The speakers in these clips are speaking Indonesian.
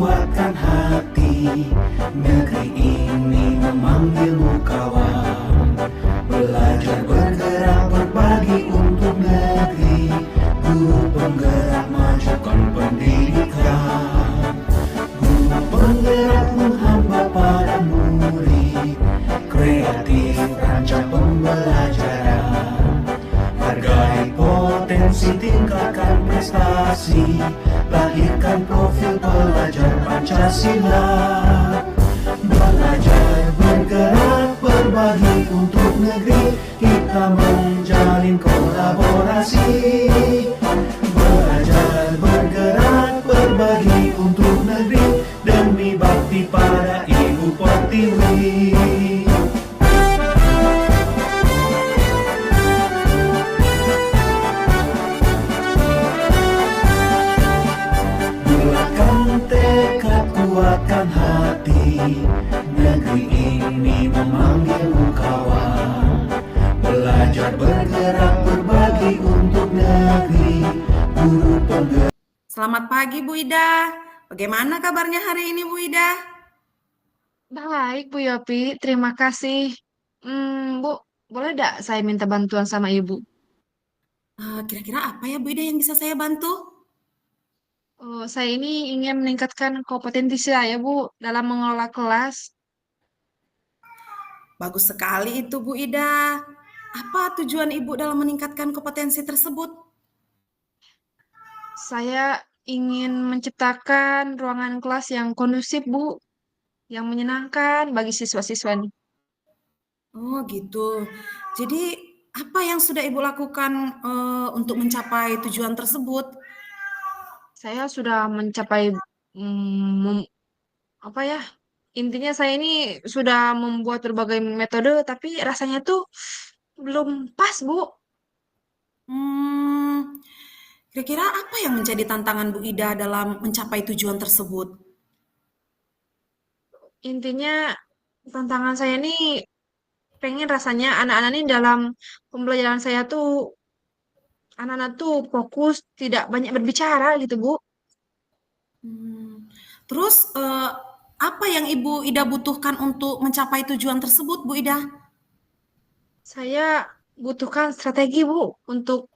kuatkan hati. Negeri ini memanggilmu kawan. Belajar bergerak berbagi untuk negeri. Guru penggerak majukan pendidikan. Guru penggerak menghamba pada murid. Kreatif rancang pembelajaran. Hargai potensi, tingkatkan prestasi. Lahirkan profil pelajar Pancasila. Belajar bergerak berbagi untuk negeri. Kita menjalin kolaborasi. Belajar bergerak berbagi untuk negeri. Demi bakti pada Ibu Pertiwi. Bulatkan tekad, kuatkan hati. Negeri ini memanggilmu kawan. Belajar bergerak berbagi untuk negeri. Guru penggerak. Selamat pagi Bu Ida. Bagaimana kabarnya hari ini Bu Ida? Baik, Bu Yopi. Terima kasih. Bu, boleh tidak saya minta bantuan sama Ibu? Kira-kira apa ya Bu Ida yang bisa saya bantu? Saya ini ingin meningkatkan kompetensi saya, Bu, dalam mengelola kelas. Bagus sekali itu Bu Ida. Apa tujuan Ibu dalam meningkatkan kompetensi tersebut? Saya ingin menciptakan ruangan kelas yang kondusif, Bu, yang menyenangkan bagi siswa-siswa nih. Oh gitu. Jadi apa yang sudah Ibu lakukan untuk mencapai tujuan tersebut? Saya sudah mencapai, apa ya, intinya saya ini sudah membuat berbagai metode, tapi rasanya tuh belum pas, Bu. Hmm, Kira-kira apa yang menjadi tantangan Bu Ida dalam mencapai tujuan tersebut? Intinya tantangan saya ini pengen rasanya anak-anak ini dalam pembelajaran saya tuh anak-anak tuh fokus, tidak banyak berbicara gitu, Bu. Hmm, Terus apa yang Ibu Ida butuhkan untuk mencapai tujuan tersebut, Bu Ida? Saya butuhkan strategi, Bu, untuk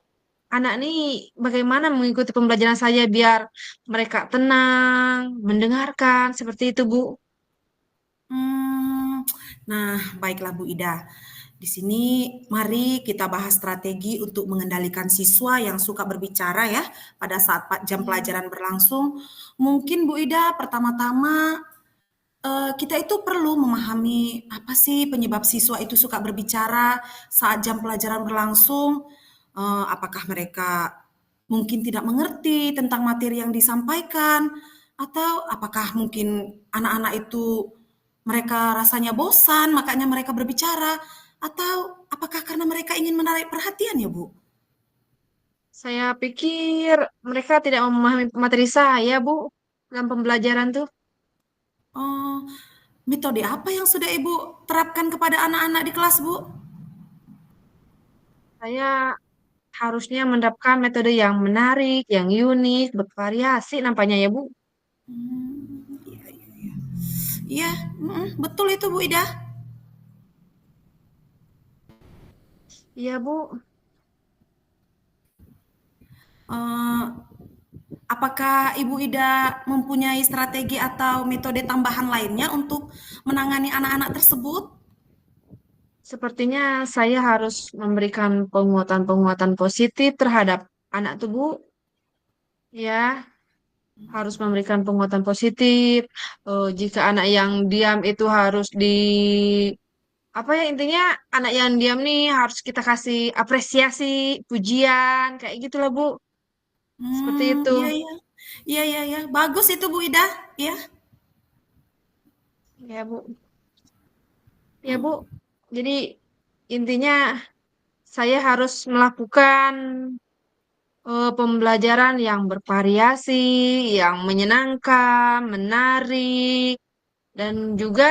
anak ini bagaimana mengikuti pembelajaran saya biar mereka tenang, mendengarkan, seperti itu, Bu. Hmm, Nah, baiklah Bu Ida. Di sini mari kita bahas strategi untuk mengendalikan siswa yang suka berbicara ya pada saat jam Iya. pelajaran berlangsung. Mungkin Bu Ida pertama-tama kita itu perlu memahami apa sih penyebab siswa itu suka berbicara saat jam pelajaran berlangsung. Apakah mereka mungkin tidak mengerti tentang materi yang disampaikan, atau apakah mungkin anak-anak itu mereka rasanya bosan, makanya mereka berbicara, atau apakah karena mereka ingin menarik perhatian ya, Bu? Saya pikir mereka tidak memahami materi saya, Bu, dalam pembelajaran tuh. Oh, metode apa yang sudah Ibu terapkan kepada anak-anak di kelas, Bu? Saya harusnya mendapatkan metode yang menarik, yang unik, bervariasi nampaknya ya, Bu. Iya, iya, iya. Iya, betul itu Bu Ida. Iya, Bu. Eh, apakah Ibu Ida mempunyai strategi atau metode tambahan lainnya untuk menangani anak-anak tersebut? Sepertinya saya harus memberikan penguatan-penguatan positif terhadap anak tuh, Bu. Ya, harus memberikan penguatan positif. Jika anak yang diam itu harus apa ya intinya anak yang diam nih harus kita kasih apresiasi, pujian, kayak gitu lah, Bu. Seperti itu. Iya, iya. Iya, iya, iya. Bagus itu Bu Ida. Ya. Ya, Bu. Ya, Bu. Jadi intinya saya harus melakukan pembelajaran yang bervariasi, yang menyenangkan, menarik, dan juga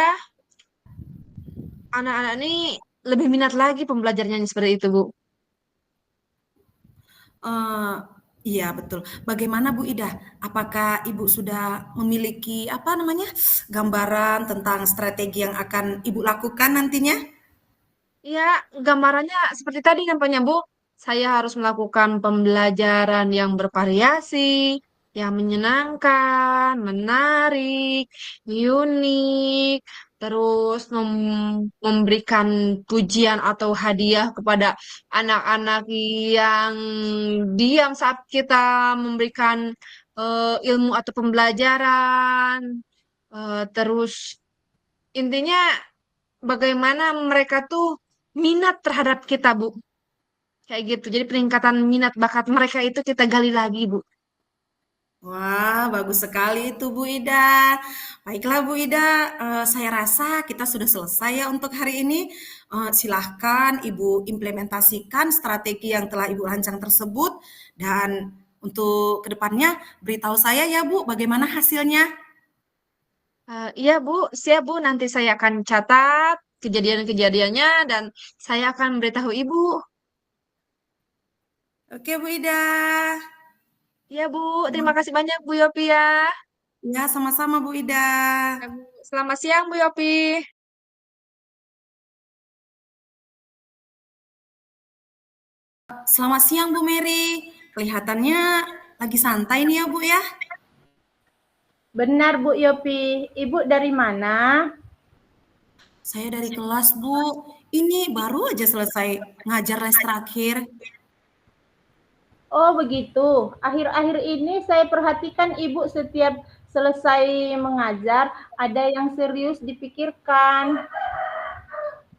anak-anak ini lebih minat lagi pembelajarannya seperti itu, Bu. Eh, Iya, betul. Bagaimana Bu Ida? Apakah Ibu sudah memiliki apa namanya, gambaran tentang strategi yang akan Ibu lakukan nantinya? Ya, gambarannya seperti tadi contohnya, Bu. Saya harus melakukan pembelajaran yang bervariasi, yang menyenangkan, menarik, unik, terus memberikan pujian atau hadiah kepada anak-anak yang diam saat kita memberikan ilmu atau pembelajaran. Terus intinya bagaimana mereka tuh minat terhadap kita, Bu. Kayak gitu. Jadi peningkatan minat bakat mereka itu kita gali lagi, Bu. Wah, bagus sekali itu Bu Ida. Baiklah Bu Ida, saya rasa kita sudah selesai ya untuk hari ini. Silahkan Ibu implementasikan strategi yang telah Ibu rancang tersebut dan untuk kedepannya beritahu saya ya Bu bagaimana hasilnya. Iya, Bu. Siap, Bu. Nanti saya akan catat kejadian-kejadiannya dan saya akan beritahu Ibu. Oke Bu Ida. Iya, Bu. Terima kasih banyak, Bu Yopi ya. Ya, sama-sama Bu Ida. Ya, Bu. Selamat siang, Bu Yopi. Selamat siang Bu Mary. Kelihatannya lagi santai nih ya Bu ya. Benar Bu Yopi, Ibu dari mana? Saya dari kelas Bu. Ini baru aja selesai ngajar les terakhir. Oh begitu, akhir-akhir ini saya perhatikan Ibu setiap selesai mengajar ada yang serius dipikirkan.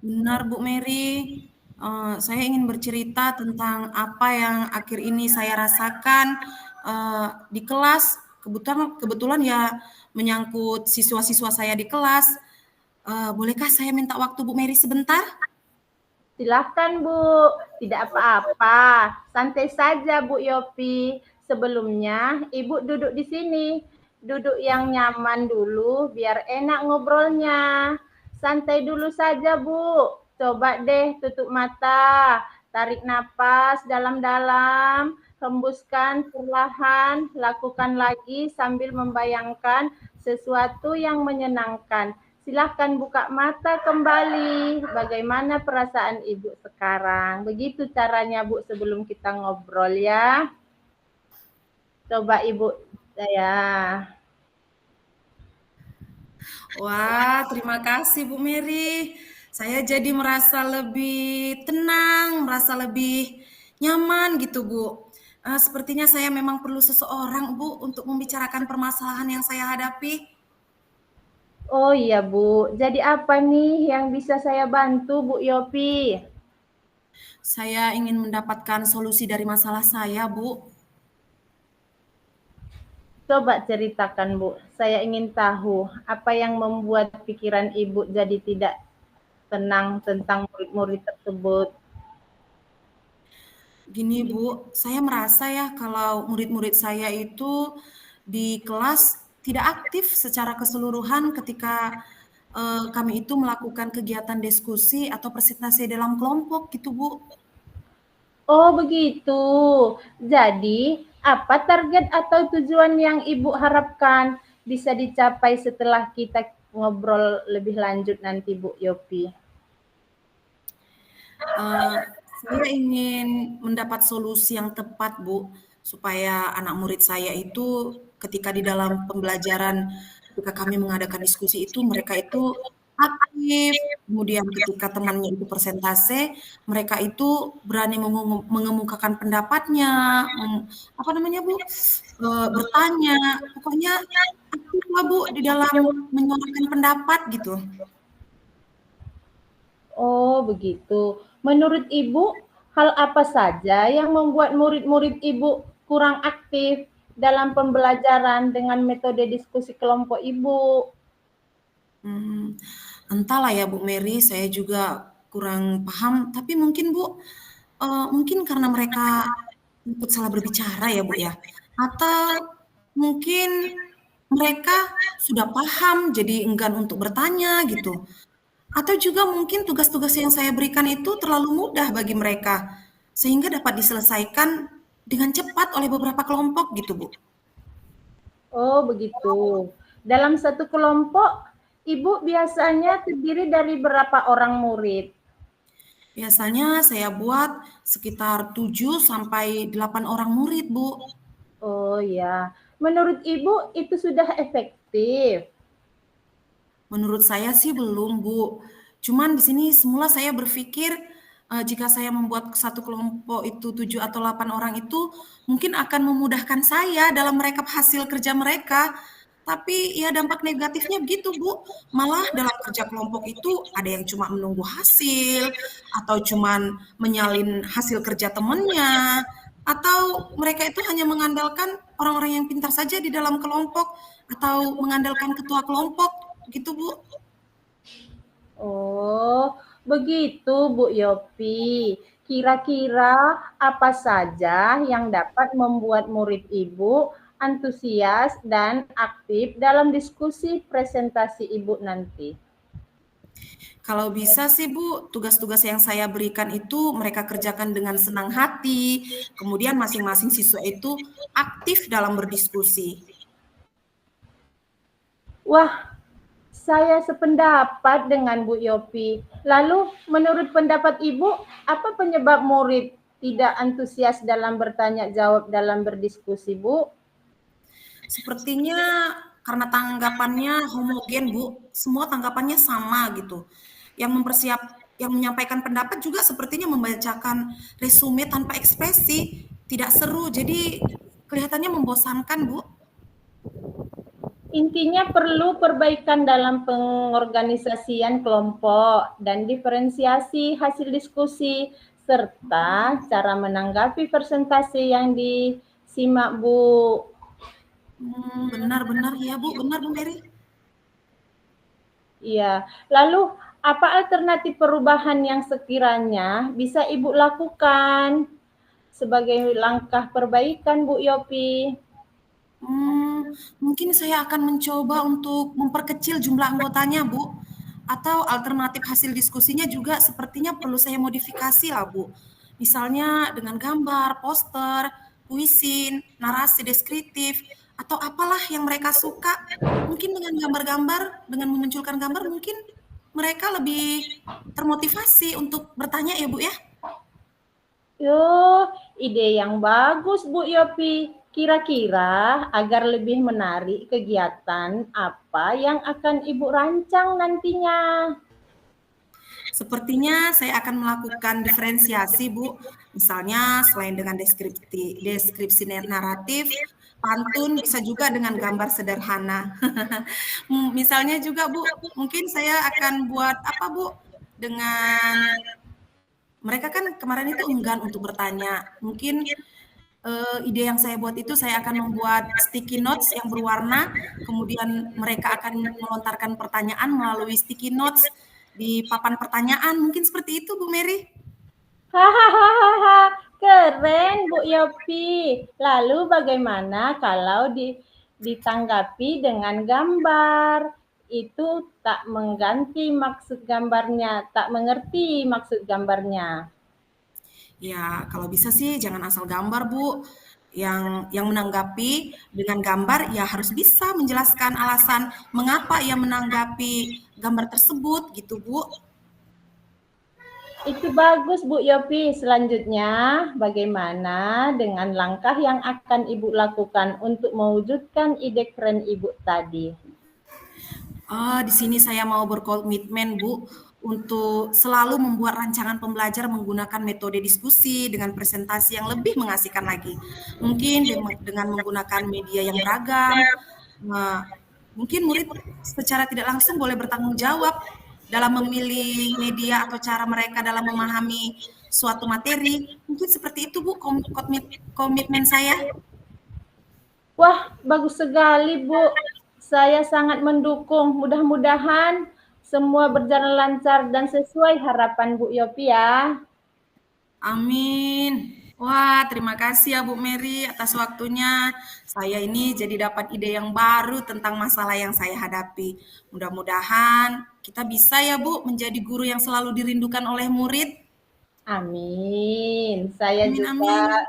Benar Bu Mary. Saya ingin bercerita tentang apa yang akhir ini saya rasakan di kelas. Kebetulan ya menyangkut siswa-siswa saya di kelas. Bolehkah saya minta waktu Bu Mary sebentar? Silahkan Bu, tidak apa-apa, santai saja Bu Yopi. Sebelumnya Ibu duduk di sini, duduk yang nyaman dulu biar enak ngobrolnya. Santai dulu saja Bu, coba deh tutup mata, tarik napas dalam-dalam, hembuskan perlahan, lakukan lagi sambil membayangkan sesuatu yang menyenangkan. Silahkan buka mata kembali. Bagaimana perasaan Ibu sekarang? Begitu caranya Bu sebelum kita ngobrol ya. Coba Ibu saya. Wah, terima kasih Bu Mary. Saya jadi merasa lebih tenang, merasa lebih nyaman gitu Bu. Sepertinya saya memang perlu seseorang Bu untuk membicarakan permasalahan yang saya hadapi. Oh iya Bu, jadi apa nih yang bisa saya bantu Bu Yopi? Saya ingin mendapatkan solusi dari masalah saya Bu. Coba ceritakan Bu, saya ingin tahu apa yang membuat pikiran Ibu jadi tidak tenang tentang murid-murid tersebut. Gini Bu, saya merasa ya kalau murid-murid saya itu di kelas tidak aktif secara keseluruhan ketika kami itu melakukan kegiatan diskusi atau presentasi dalam kelompok gitu Bu. Oh begitu. Jadi, apa target atau tujuan yang Ibu harapkan bisa dicapai setelah kita ngobrol lebih lanjut nanti Bu Yopi? Saya ingin mendapat solusi yang tepat Bu, supaya anak murid saya itu ketika di dalam pembelajaran, ketika kami mengadakan diskusi itu mereka itu aktif, kemudian ketika temannya itu persentase, mereka itu berani mengemukakan pendapatnya, apa namanya Bu, bertanya, pokoknya aktif lah Bu di dalam menyuarakan pendapat gitu. Oh begitu. Menurut Ibu, hal apa saja yang membuat murid-murid Ibu kurang aktif dalam pembelajaran dengan metode diskusi kelompok Ibu? Entahlah ya Bu Mary, saya juga kurang paham, tapi mungkin Bu, mungkin karena mereka takut salah berbicara ya Bu ya, atau mungkin mereka sudah paham jadi enggan untuk bertanya gitu, atau juga mungkin tugas-tugas yang saya berikan itu terlalu mudah bagi mereka, sehingga dapat diselesaikan dengan cepat oleh beberapa kelompok gitu, Bu. Oh, begitu. Dalam satu kelompok, Ibu biasanya terdiri dari berapa orang murid? Biasanya saya buat sekitar 7 sampai 8 orang murid, Bu. Oh ya, menurut Ibu itu sudah efektif. Menurut saya sih belum, Bu. Cuman di sini semula saya berpikir jika saya membuat satu kelompok itu 7 atau 8 orang itu mungkin akan memudahkan saya dalam merekap hasil kerja mereka. Tapi ya dampak negatifnya begitu, Bu. Malah dalam kerja kelompok itu ada yang cuma menunggu hasil atau cuman menyalin hasil kerja temannya atau mereka itu hanya mengandalkan orang-orang yang pintar saja di dalam kelompok atau mengandalkan ketua kelompok gitu, Bu. Oh, begitu Bu Yopi. Kira-kira apa saja yang dapat membuat murid Ibu antusias dan aktif dalam diskusi presentasi Ibu nanti? Kalau bisa sih Bu, tugas-tugas yang saya berikan itu mereka kerjakan dengan senang hati, kemudian masing-masing siswa itu aktif dalam berdiskusi. Wah, saya sependapat dengan Bu Yopi. Lalu, menurut pendapat Ibu, apa penyebab murid tidak antusias dalam bertanya jawab dalam berdiskusi, Bu? Sepertinya karena tanggapannya homogen, Bu. Semua tanggapannya sama gitu. Yang menyampaikan pendapat juga sepertinya membacakan resume tanpa ekspresi, tidak seru. Jadi kelihatannya membosankan, Bu. Intinya perlu perbaikan dalam pengorganisasian kelompok dan diferensiasi hasil diskusi serta cara menanggapi presentasi yang disimak, Bu. Benar-benar ya Bu, benar Bu Mary. Iya. Lalu apa alternatif perubahan yang sekiranya bisa Ibu lakukan sebagai langkah perbaikan, Bu Yopi? Mungkin saya akan mencoba untuk memperkecil jumlah anggotanya, Bu. Atau alternatif hasil diskusinya juga sepertinya perlu saya modifikasi lah, Bu. Misalnya dengan gambar, poster, puisi, narasi deskriptif, atau apalah yang mereka suka. Mungkin dengan gambar-gambar, dengan memunculkan gambar, mungkin mereka lebih termotivasi untuk bertanya ya, Bu ya. Yo, ide yang bagus, Bu Yopi. Kira-kira agar lebih menarik kegiatan apa yang akan Ibu rancang nantinya? Sepertinya saya akan melakukan diferensiasi, Bu. Misalnya selain dengan deskripsi naratif, pantun bisa juga dengan gambar sederhana. Misalnya juga, Bu, mungkin saya akan buat apa, Bu? Dengan mereka kan kemarin itu enggan untuk bertanya. Mungkin ide yang saya buat itu saya akan membuat sticky notes yang berwarna, kemudian mereka akan melontarkan pertanyaan melalui sticky notes di papan pertanyaan. Mungkin seperti itu, Bu Mary. Hahaha, keren Bu Yopi. Lalu bagaimana kalau ditanggapi dengan gambar? Itu tak mengganti maksud gambarnya, tak mengerti maksud gambarnya. Ya, kalau bisa sih jangan asal gambar, Bu. Yang menanggapi dengan gambar ya harus bisa menjelaskan alasan mengapa ia menanggapi gambar tersebut gitu, Bu. Itu bagus Bu Yopi. Selanjutnya, bagaimana dengan langkah yang akan Ibu lakukan untuk mewujudkan ide keren Ibu tadi? Di sini saya mau berkomitmen, Bu, untuk selalu membuat rancangan pembelajar menggunakan metode diskusi dengan presentasi yang lebih mengasihkan lagi. Mungkin dengan menggunakan media yang beragam, mungkin murid secara tidak langsung boleh bertanggung jawab dalam memilih media atau cara mereka dalam memahami suatu materi. Mungkin seperti itu, Bu, komitmen saya. Wah, bagus sekali Bu. Saya sangat mendukung. Mudah-mudahan semua berjalan lancar dan sesuai harapan Bu Yopi ya. Amin. Wah, terima kasih ya Bu Mary atas waktunya. Saya ini jadi dapat ide yang baru tentang masalah yang saya hadapi. Mudah-mudahan kita bisa ya Bu menjadi guru yang selalu dirindukan oleh murid. Amin. Saya Amin, juga amin.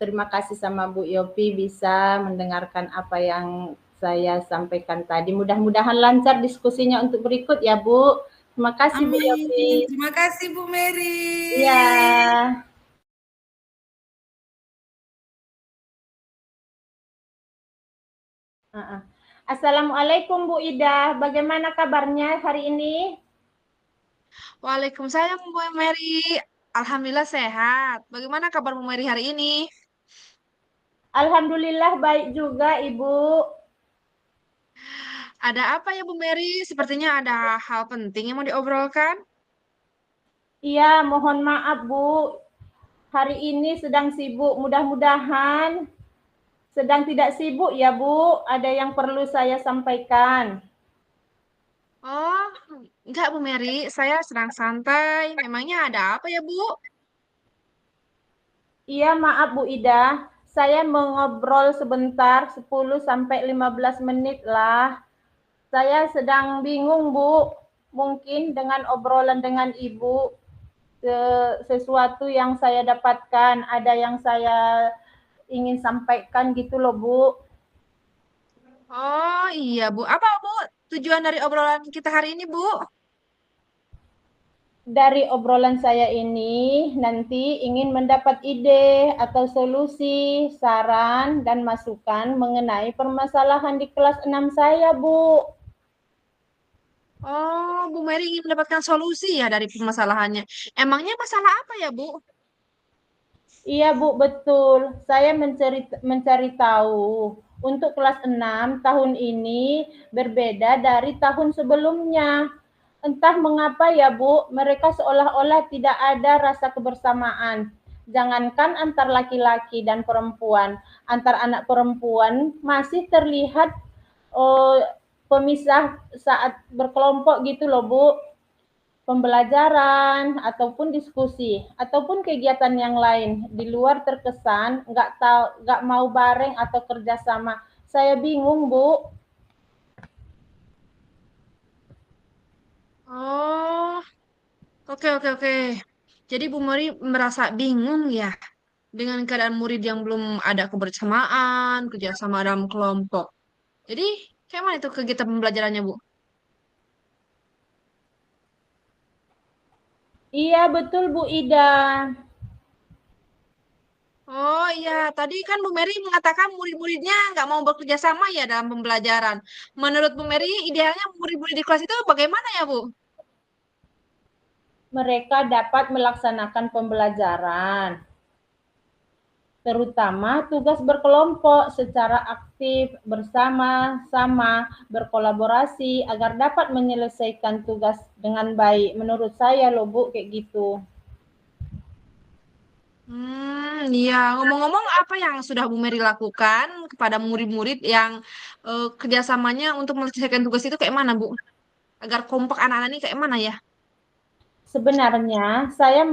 terima kasih sama Bu Yopi bisa mendengarkan apa yang saya sampaikan tadi. Mudah-mudahan lancar diskusinya untuk berikut ya Bu. Terima kasih Bu Yopi. Amin. Terima kasih Bu Mary. Iya. Assalamualaikum Bu Ida, bagaimana kabarnya hari ini? Waalaikumsalam Bu Mary. Alhamdulillah sehat. Bagaimana kabar Bu Mary hari ini? Alhamdulillah baik juga Ibu. Ada apa ya Bu Mary? Sepertinya ada hal penting yang mau diobrolkan. Iya, mohon maaf Bu, hari ini sedang sibuk. Mudah-mudahan sedang tidak sibuk ya Bu, ada yang perlu saya sampaikan. Oh, enggak Bu Mary, saya sedang santai. Memangnya ada apa ya Bu? Iya, maaf Bu Ida, saya mau ngobrol sebentar 10 sampai 15 menit lah. Saya sedang bingung Bu, mungkin dengan obrolan dengan Ibu sesuatu yang saya dapatkan, ada yang saya ingin sampaikan gitu loh Bu. Oh iya Bu, apa Bu tujuan dari obrolan kita hari ini Bu? Dari obrolan saya ini nanti ingin mendapat ide atau solusi, saran, dan masukan mengenai permasalahan di kelas 6 saya, Bu. Oh, Bu Mary ingin mendapatkan solusi ya dari permasalahannya. Emangnya masalah apa ya Bu? Iya, Bu, betul. Saya mencari tahu. Untuk kelas 6 tahun ini berbeda dari tahun sebelumnya. Entah mengapa ya, Bu, mereka seolah-olah tidak ada rasa kebersamaan. Jangankan antar laki-laki dan perempuan, antar anak perempuan masih terlihat oh, pemisah saat berkelompok gitu loh, Bu. Pembelajaran ataupun diskusi ataupun kegiatan yang lain di luar terkesan nggak mau bareng atau kerjasama. Saya bingung Bu. Oh, oke oke oke. Jadi Bu Mary merasa bingung ya dengan keadaan murid yang belum ada kebersamaan, kerjasama dalam kelompok. Jadi, kayak mana itu kegiatan pembelajarannya Bu? Iya betul Bu Ida. Oh iya, tadi kan Bu Mary mengatakan murid-muridnya nggak mau bekerja sama ya dalam pembelajaran. Menurut Bu Mary, idealnya murid-murid di kelas itu bagaimana ya Bu? Mereka dapat melaksanakan pembelajaran terutama tugas berkelompok secara aktif bersama-sama berkolaborasi agar dapat menyelesaikan tugas dengan baik. Menurut saya loh Bu kayak gitu. Iya. Ngomong-ngomong, apa yang sudah Bu Mary lakukan kepada murid-murid yang kerjasamanya untuk menyelesaikan tugas itu kayak mana Bu? Agar kompak anak-anak ini kayak mana ya? Sebenarnya saya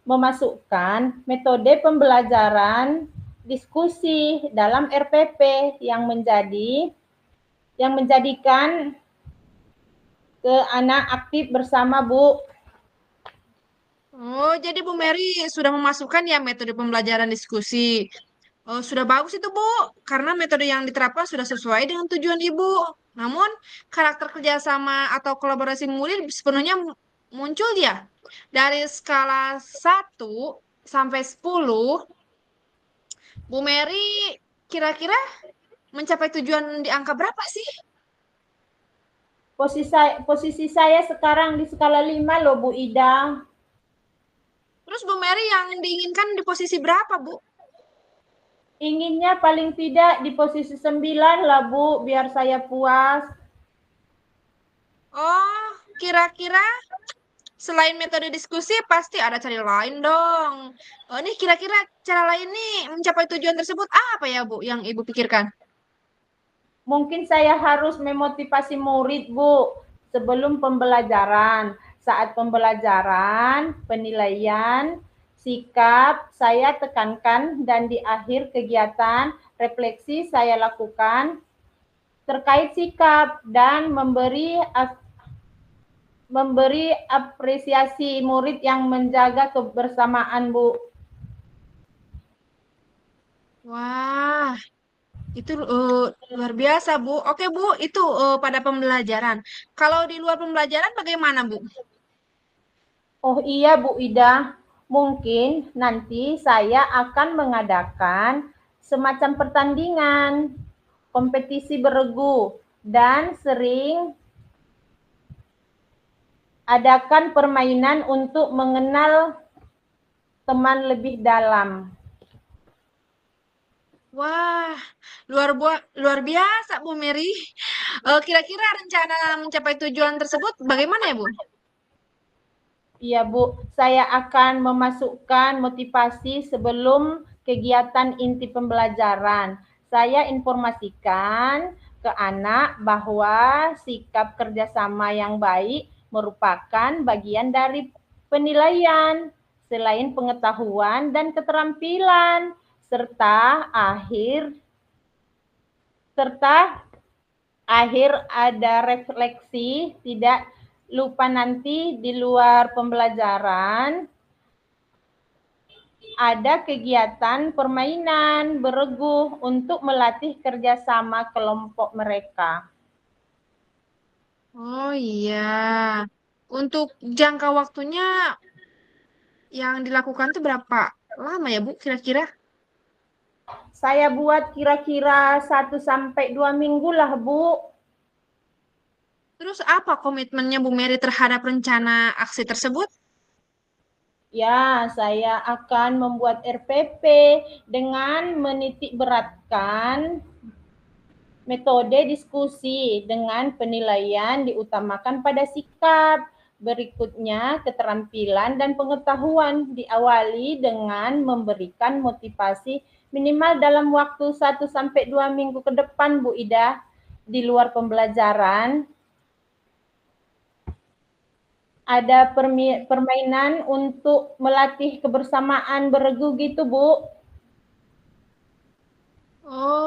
memasukkan metode pembelajaran diskusi dalam RPP yang menjadikan ke anak aktif bersama Bu. Oh, jadi Bu Mary sudah memasukkan ya metode pembelajaran diskusi. Oh, sudah bagus itu, Bu. Karena metode yang diterapkan sudah sesuai dengan tujuan Ibu. Namun, karakter kerjasama atau kolaborasi murid sepenuhnya muncul ya. Dari skala 1 sampai 10, Bu Mary kira-kira mencapai tujuan di angka berapa sih? Posisi saya sekarang di skala 5 loh Bu Ida. Terus Bu Mary yang diinginkan di posisi berapa, Bu? Inginnya paling tidak di posisi 9 lah Bu, biar saya puas. Oh, kira-kira selain metode diskusi pasti ada cara lain dong. Oh, ini kira-kira cara lain nih mencapai tujuan tersebut apa ya, Bu, yang Ibu pikirkan? Mungkin saya harus memotivasi murid Bu sebelum pembelajaran. Saat pembelajaran, penilaian, sikap saya tekankan dan di akhir kegiatan refleksi saya lakukan terkait sikap dan memberi apresiasi murid yang menjaga kebersamaan Bu. Wah, itu luar biasa, Bu. Oke, Bu, itu pada pembelajaran. Kalau di luar pembelajaran bagaimana, Bu? Oh iya Bu Ida, mungkin nanti saya akan mengadakan semacam pertandingan, kompetisi beregu, dan sering adakan permainan untuk mengenal teman lebih dalam. Wah, luar biasa, Bu Mary. Kira-kira rencana mencapai tujuan tersebut bagaimana ya, Bu? Iya Bu, saya akan memasukkan motivasi sebelum kegiatan inti pembelajaran. Saya informasikan ke anak bahwa sikap kerjasama yang baik merupakan bagian dari penilaian, selain pengetahuan dan keterampilan, serta serta akhir ada refleksi, tidak lupa nanti di luar pembelajaran ada kegiatan permainan beregu untuk melatih kerjasama kelompok mereka. Oh iya. Untuk jangka waktunya yang dilakukan itu berapa lama ya, Bu, kira-kira? Saya buat kira-kira 1 sampai 2 minggu lah, Bu. Terus apa komitmennya Bu Mary terhadap rencana aksi tersebut? Ya, saya akan membuat RPP dengan menitik beratkan metode diskusi dengan penilaian diutamakan pada sikap. Berikutnya, keterampilan dan pengetahuan diawali dengan memberikan motivasi minimal dalam waktu 1 sampai 2 minggu ke depan, Bu Ida, di luar pembelajaran. Ada permainan untuk melatih kebersamaan beregu gitu, Bu.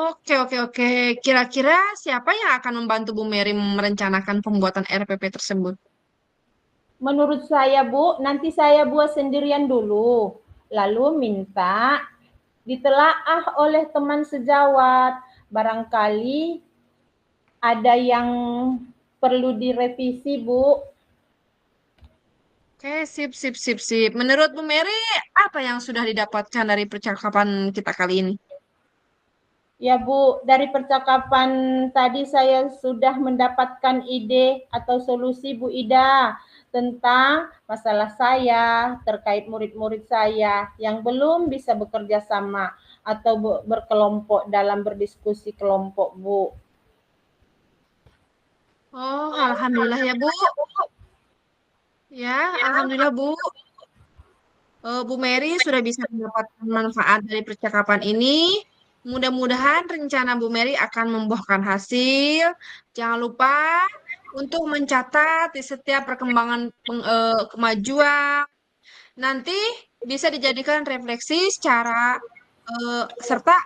Oke, oke, oke. Kira-kira siapa yang akan membantu Bu Mary merencanakan pembuatan RPP tersebut? Menurut saya, Bu, nanti saya buat sendirian dulu. Lalu minta ditelaah oleh teman sejawat. Barangkali ada yang perlu direvisi, Bu. Oke, sip, sip, sip, sip. Menurut Bu Mary, apa yang sudah didapatkan dari percakapan kita kali ini? Ya Bu, dari percakapan tadi saya sudah mendapatkan ide atau solusi Bu Ida tentang masalah saya terkait murid-murid saya yang belum bisa bekerja sama atau berkelompok dalam berdiskusi kelompok, Bu. Oh, alhamdulillah ya, Bu. Ya, alhamdulillah, Bu. Bu Mary sudah bisa mendapatkan manfaat dari percakapan ini. Mudah-mudahan rencana Bu Mary akan membuahkan hasil. Jangan lupa untuk mencatat di setiap perkembangan kemajuan. Nanti bisa dijadikan refleksi secara serta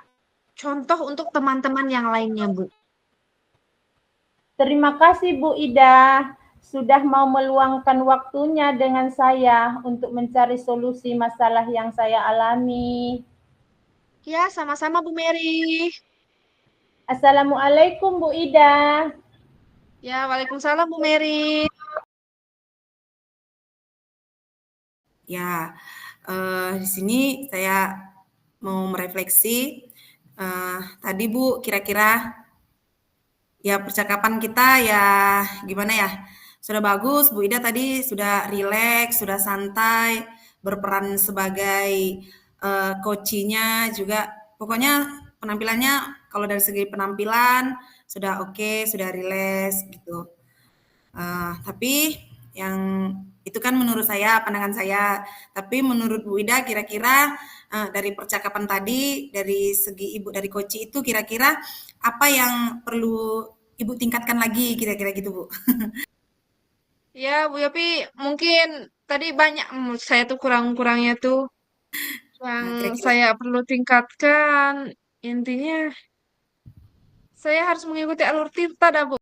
contoh untuk teman-teman yang lainnya, Bu. Terima kasih Bu Ida sudah mau meluangkan waktunya dengan saya untuk mencari solusi masalah yang saya alami. Ya, sama-sama Bu Mary. Assalamualaikum Bu Ida. Ya, Waalaikumsalam Bu Mary. Ya, di sini saya mau merefleksi tadi Bu, kira-kira ya percakapan kita ya gimana ya? Sudah bagus, Bu Ida tadi sudah rileks, sudah santai, berperan sebagai coaching-nya juga. Pokoknya penampilannya kalau dari segi penampilan sudah oke, sudah rileks gitu. Tapi yang itu kan menurut saya, pandangan saya. Tapi menurut Bu Ida kira-kira dari percakapan tadi, dari segi Ibu dari Koci itu kira-kira apa yang perlu Ibu tingkatkan lagi kira-kira gitu Bu? Ya, Bu Yopi, mungkin tadi banyak saya tuh kurang-kurangnya tuh yang Nah, kira-kira saya perlu tingkatkan. Intinya saya harus mengikuti alur Tirta dah, Bu. Oh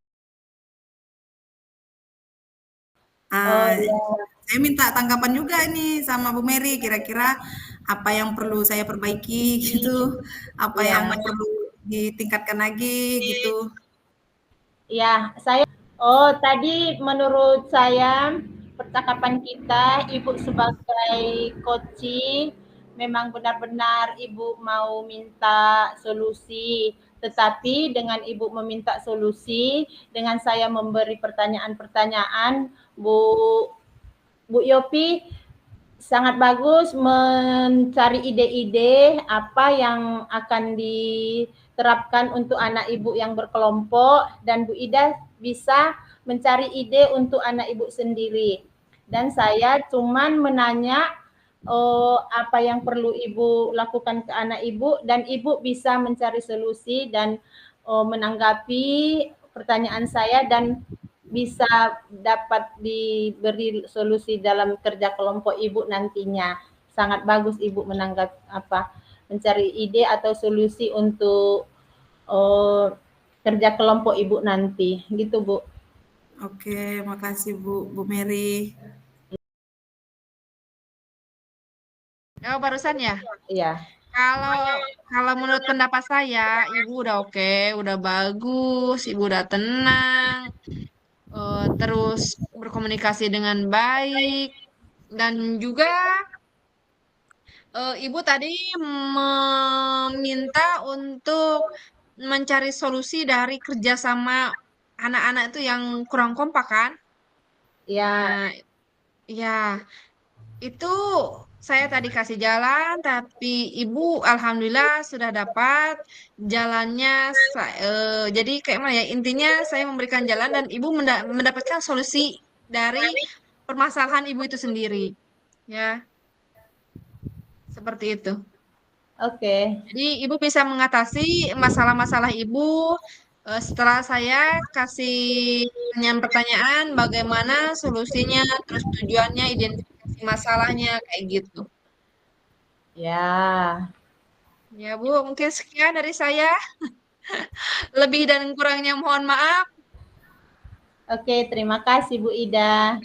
ah, ya, saya minta tanggapan juga ini sama Bu Mary kira-kira apa yang perlu saya perbaiki gitu, apa yang Ya, perlu ditingkatkan lagi gitu. ya, tadi menurut saya percakapan kita, Ibu sebagai coaching memang benar-benar Ibu mau minta solusi. Tetapi dengan Ibu meminta solusi, dengan saya memberi pertanyaan-pertanyaan, Bu Yopi sangat bagus mencari ide-ide apa yang akan diterapkan untuk anak ibu yang berkelompok, dan Bu Ida bisa mencari ide untuk anak ibu sendiri. Dan saya cuman menanya apa yang perlu ibu lakukan ke anak ibu, dan ibu bisa mencari solusi dan menanggapi pertanyaan saya, dan bisa dapat diberi solusi dalam kerja kelompok ibu nantinya. Sangat bagus ibu mencari ide atau solusi untuk kerja kelompok ibu nanti, gitu Bu. Oke, makasih Bu Mary. Oh, barusan ya? Iya. Kalau kalau menurut pendapat saya, ibu udah oke, udah bagus, ibu udah tenang, terus berkomunikasi dengan baik, dan juga ibu tadi meminta untuk mencari solusi dari kerjasama anak-anak itu yang kurang kompak kan? Ya, Nah, ya. Itu saya tadi kasih jalan, tapi ibu alhamdulillah sudah dapat jalannya. Jadi kayak mana ya? Intinya saya memberikan jalan dan ibu mendapatkan solusi dari permasalahan ibu itu sendiri. Ya, seperti itu. oke. Jadi ibu bisa mengatasi masalah-masalah ibu setelah saya kasih pertanyaan bagaimana solusinya, terus tujuannya, identifikasi masalahnya, kayak gitu. Ya. Ya, Bu, mungkin sekian dari saya. Lebih dan kurangnya mohon maaf. Oke, terima kasih Bu Ida.